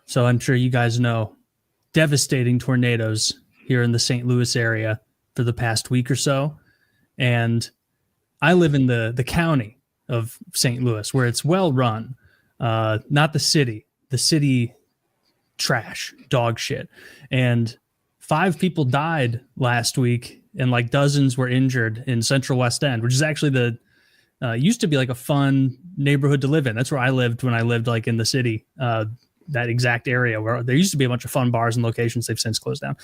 So I'm sure you guys know devastating tornadoes here in the St. Louis area for the past week or so. And I live in the county of St. Louis where it's well run, not the city. The city trash, dog shit. And 5 people died last week and like dozens were injured in Central West End, which is actually the used to be like a fun neighborhood to live in. That's where I lived when I lived like in the city, that exact area where there used to be a bunch of fun bars and locations. They've since closed down.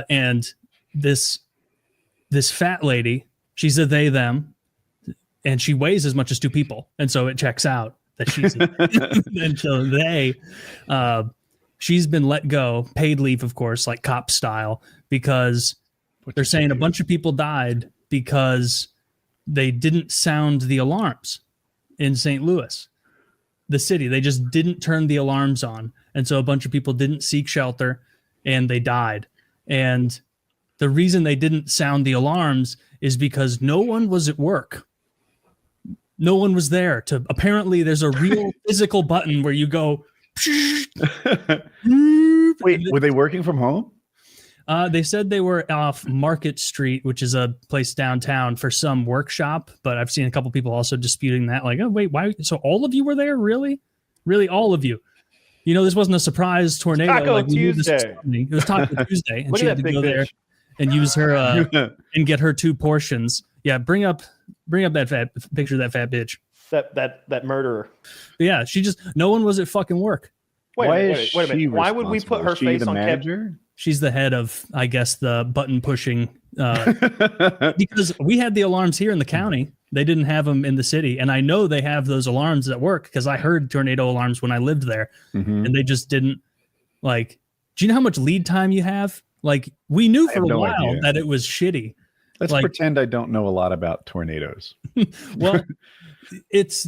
And this fat lady, she's a they, them, and she weighs as much as 2 people. And so it checks out that she's and so they, she's been let go, paid leave, of course, like cop style, because they're saying a bunch of people died because they didn't sound the alarms in St. Louis, the city. They just didn't turn the alarms on. And so a bunch of people didn't seek shelter and they died. And the reason they didn't sound the alarms is because no one was at work. No one was there to, apparently there's a real physical button where you go. Wait, were they working from home? They said they were off Market Street, which is a place downtown, for some workshop. But I've seen a couple people also disputing that. Like, oh, wait, why? So all of you were there? Really? Really? All of you? You know, this wasn't a surprise tornado. Taco like Tuesday. It was Taco Tuesday. And Look she at had that to go big there bitch. and use her and get her 2 portions. Yeah, bring up that fat picture of that fat bitch. That murderer. But yeah, she just, no one was at fucking work. Wait Why a is minute. she Why would we put her responsible? Is she face the on manager? She's the head of, I guess, the button pushing. Because we had the alarms here in the county. They didn't have them in the city. And I know they have those alarms at work because I heard tornado alarms when I lived there. Mhm. And they just didn't, like, do you know how much lead time you have? Like, we knew for a while idea. that it was shitty. Let's Like- pretend I don't know a lot about tornadoes. Well, it's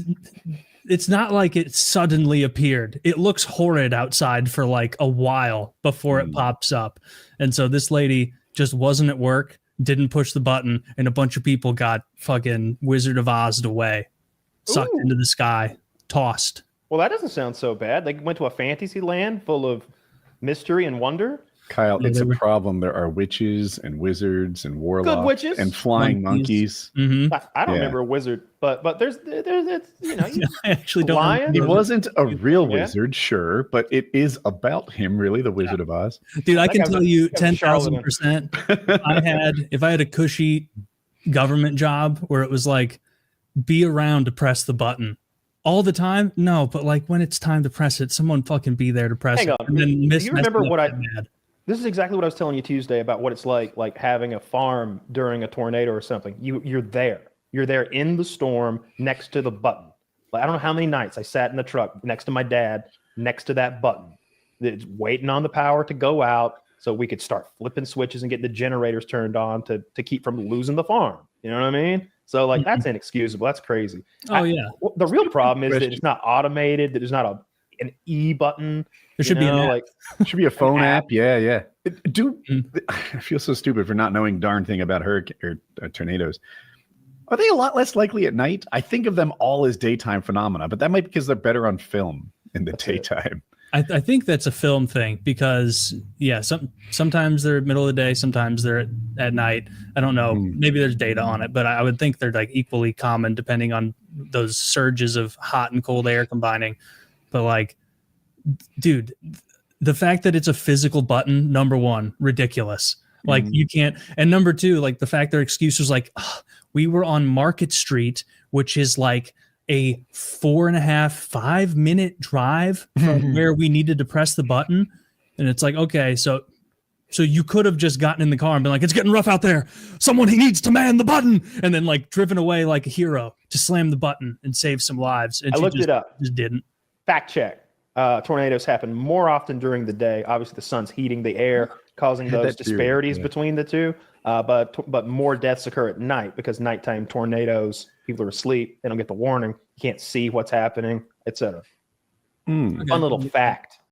not like it suddenly appeared. It looks horrid outside for like a while before it pops up. And so this lady just wasn't at work, didn't push the button, and a bunch of people got fucking Wizard of Oz'd away, sucked Ooh. into the sky, tossed. Well, that doesn't sound so bad. They went to a fantasy land full of mystery and wonder. Kyle, Yeah, it's they a were- problem. There are witches and wizards and warlocks witches. and flying Monkeys. monkeys. Mm-hmm. I don't Yeah. remember a wizard, but there's it's, you know, I actually don't Lion? He remember. wasn't a real Yeah. wizard, sure, but it is about him, really, the Wizard of Oz. Dude, I That can guy's tell a- you that guy's a charlatan. 10,000%. If I had a cushy government job where it was like, be around to press the button all the time. No, but like when it's time to press it, someone fucking be there to press Hang it. on. And then Do you remember mess me what up I- that bad. This is exactly what I was telling you Tuesday about what it's like having a farm during a tornado or something. You're there. You're there in the storm next to the button. Like, I don't know how many nights I sat in the truck next to my dad, next to that button. It's waiting on the power to go out so we could start flipping switches and get the generators turned on to keep from losing the farm. You know what I mean? So like that's inexcusable. That's crazy. Oh, yeah. Well, the real problem is that it's not automated, that there's not an E button. There should be an app. like It should be a phone app. app. Yeah. Dude, Mm. I feel so stupid for not knowing darn thing about hurricane or tornadoes. Are they a lot less likely at night? I think of them all as daytime phenomena, but that might be because they're better on film in the daytime. I think that's a film thing because sometimes they're middle of the day, sometimes they're at night. I don't know. Maybe there's data on it, but I would think they're like equally common depending on those surges of hot and cold air combining. But like, dude, the fact that it's a physical button, number one, ridiculous. Like you can't. And number two, like the fact their excuse was like, "Ugh, we were on Market Street, which is like a 4.5-5 minute drive from where we needed to press the button. And it's like, okay, so you could have just gotten in the car and been like, it's getting rough out there. Someone needs to man the button. And then like driven away like a hero to slam the button and save some lives. And I looked it up. Just didn't. Fact check. Tornadoes happen more often during the day. Obviously, the sun's heating the air, causing had those that theory, disparities yeah. between the two. But more deaths occur at night because nighttime tornadoes, people are asleep. They don't get the warning. You can't see what's happening, etc. Mm. Okay. Fun little fact.